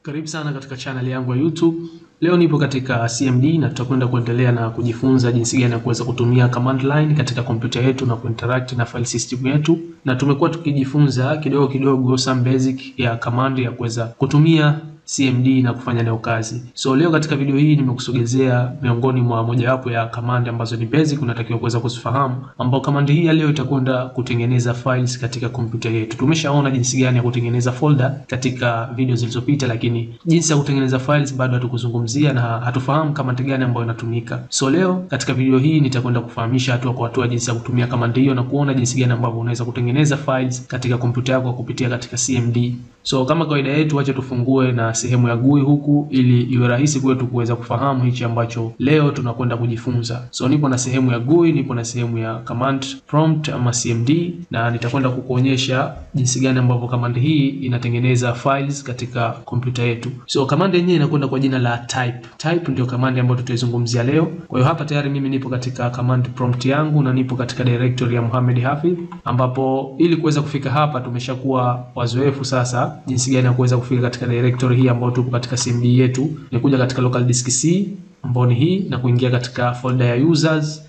Karibu sana katika channel yangu ya YouTube. Leo nipo katika CMD na tutakwenda kuendelea na kujifunza jinsi gani ya kuweza kutumia command line katika kompyuta yetu na kuinteract na file system yetu. Na tumekuwa tukijifunza kidogo kidogo some basic ya command ya kuweza kutumia CMD na kufanya nayo kazi. So leo katika video hii nimekusogezea miongoni mwa mojawapo ya command ambazo ni basic unatakiwa kuweza kuzifahamu, ambao command hii ya leo itakwenda kutengeneza files katika kompyuta yetu. Tumeshaona jinsi gani ya kutengeneza folder katika video zilizopita, lakini jinsi ya kutengeneza files bado hatukuzungumzia na hatufahamu command gani ambayo inatumika. So leo katika video hii nitakwenda kufahamisha hatua kwa hatua jinsi ya kutumia command hiyo na kuona jinsi gani ambavyo unaweza kutengeneza files katika kompyuta yako kupitia katika CMD. So kama kawaida yetu, acha tufungue na sehemu ya GUI huku ili iwe rahisi kwetu kuweza kufahamu hichi ambacho leo tunakwenda kujifunza. So nipo na sehemu ya GUI, nipo na sehemu ya command prompt ama CMD, na nitakwenda kukuonyesha jinsi gani ambavyo command hii inatengeneza files katika kompyuta yetu. So command yenyewe inakwenda kwa jina la type. Type ndio command ambayo tutaizungumzia leo. Kwa hiyo hapa tayari mimi nipo katika command prompt yangu na nipo katika directory ya Mohamed Hafidh, ambapo ili kuweza kufika hapa tumeshakuwa wazoefu sasa jinsi gani ya kuweza kufika katika directory hii ambayo tupo katika CMD yetu. Ni kuja katika local disk C ambayo ni hii na kuingia katika folder ya users,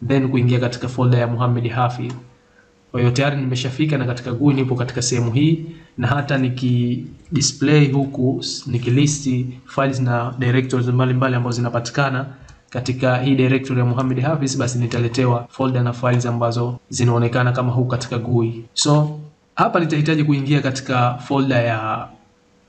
then kuingia katika folder ya Mohamed Hafidh. Kwa hiyo tayari nimeshafika na katika GUI nipo katika sehemu hii, na hata display huku nikilisti files na directories mbalimbali ambazo zinapatikana katika hii directory ya Mohamed Hafidh, basi nitaletewa folder na files ambazo zinaonekana kama huku katika GUI. So hapa nitahitaji kuingia katika folder ya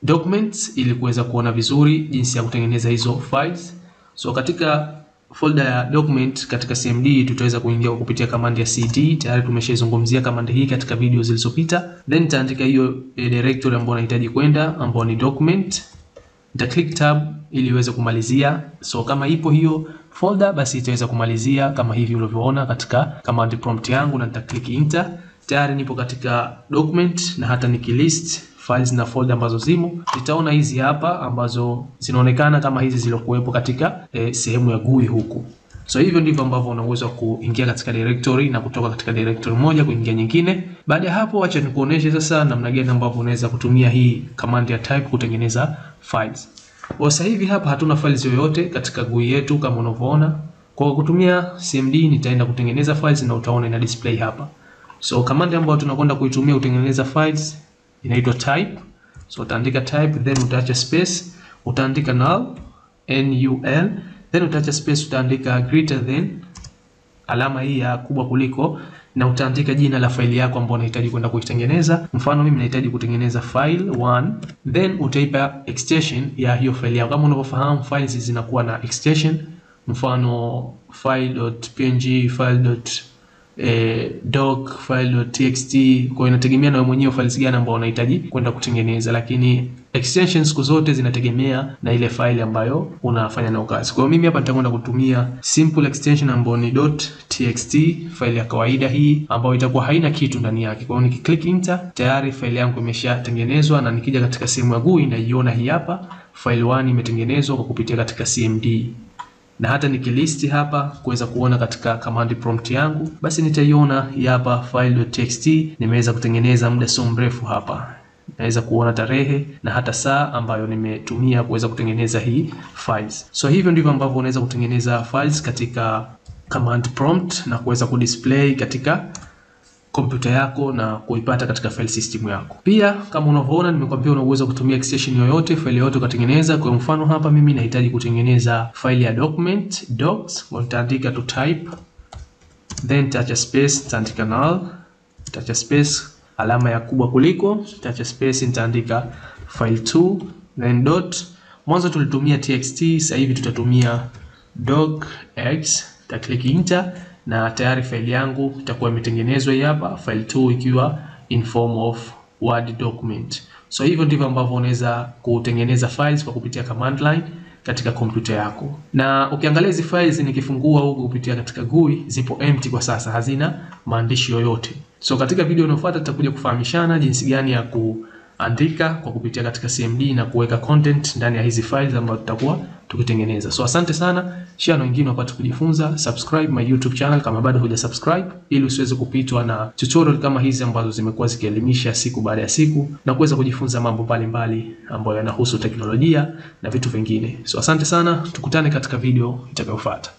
documents ili kuweza kuona vizuri jinsi ya kutengeneza hizo files. So katika folder ya document katika CMD tutaweza kuingia kwa kupitia command ya cd. Tayari tumeshazungumzia command hii katika video zilizopita. Then nitaandika hiyo directory ambayo nahitaji kwenda, ambayo ni document. Nita click tab ili iweze kumalizia. So kama ipo hiyo folder, basi itaweza kumalizia kama hivi ulivyoona katika command prompt yangu, na nita click enter. Tayari nipo katika document, na hata nikilist files na folder ambazo zimo, nitaona hizi hapa ambazo zinaonekana kama hizi zilizokuwepo katika sehemu ya GUI huku. So hivyo ndivyo ambavyo unaweza kuingia katika directory na kutoka katika directory moja kuingia nyingine. Baada ya hapo, acha nikuoneshe sasa namna gani ambavyo unaweza kutumia hii command ya type kutengeneza files. Kwa sasa hivi hapa hatuna files yoyote katika GUI yetu kama unavyoona. Kwa kutumia CMD nitaenda kutengeneza files na utaona ina display hapa. So command ambayo tunakwenda kuitumia kutengeneza files inaitwa type. So utaandika type, then utaacha space, utaandika null, NUL, then utaacha space, utaandika greater than, alama hii ya kubwa kuliko, na utaandika jina la faili yako ambayo unahitaji kwenda kuitengeneza. Mfano mimi nahitaji kutengeneza file 1, then utaipa extension ya hiyo faili yako. Kama unavyofahamu files zinakuwa na extension, mfano file.png, file.doc, file.txt. Kwa inategemea na wewe mwenyewe files gani ambayo unahitaji kwenda kutengeneza, lakini extensions siku zote zinategemea na ile file ambayo unafanya nayo kazi. Kwa hiyo mimi hapa nitakwenda kutumia simple extension ambayo ni .txt, file ya kawaida hii ambayo itakuwa haina kitu ndani yake. Kwa hiyo nikiclick enter, tayari file yangu imeshatengenezwa, na nikija katika sehemu ya GUI naiona hii hapa file 1 imetengenezwa kwa kupitia katika CMD. Na hata nikilisti hapa kuweza kuona katika command prompt yangu, basi nitaiona hapa file.txt nimeweza kutengeneza muda sio mrefu hapa. Naweza kuona tarehe na hata saa ambayo nimetumia kuweza kutengeneza hii files. So hivyo ndivyo ambavyo unaweza kutengeneza files katika command prompt na kuweza kudisplay katika kompyuta yako na kuipata katika file system yako. Pia kama unavyoona nimekwambia una uwezo kutumia extension yoyote, file yoyote kutengeneza. Kwa mfano hapa mimi nahitaji kutengeneza file ya document docs, kwa nitaandika to type, then touch space, nitaandika null, touch space, alama ya kubwa kuliko, touch space, nitaandika file 2, then dot. Mwanzo tulitumia txt, sasa hivi tutatumia docx, ta click enter, na tayari file yangu itakuwa imetengenezwa hapa, file 2 ikiwa in form of word document. So hivyo ndivyo ambavyo unaweza kutengeneza files kwa kupitia command line katika kompyuta yako. Na ukiangalia hizi files nikifungua huko kupitia katika GUI zipo empty kwa sasa, hazina maandishi yoyote. So katika video inayofuata tutakuja kufahamishana jinsi gani ya kuandika kwa kupitia katika CMD na kuweka content ndani ya hizi files ambazo tutakuwa tukitengeneza. So asante sana, share na wengine wapate kujifunza, subscribe my YouTube channel kama bado hujasubscribe, ili usiweze kupitwa na tutorial kama hizi ambazo zimekuwa zikielimisha siku baada ya siku na kuweza kujifunza mambo mbalimbali ambayo yanahusu teknolojia na vitu vingine. So asante sana, tukutane katika video itakayofuata.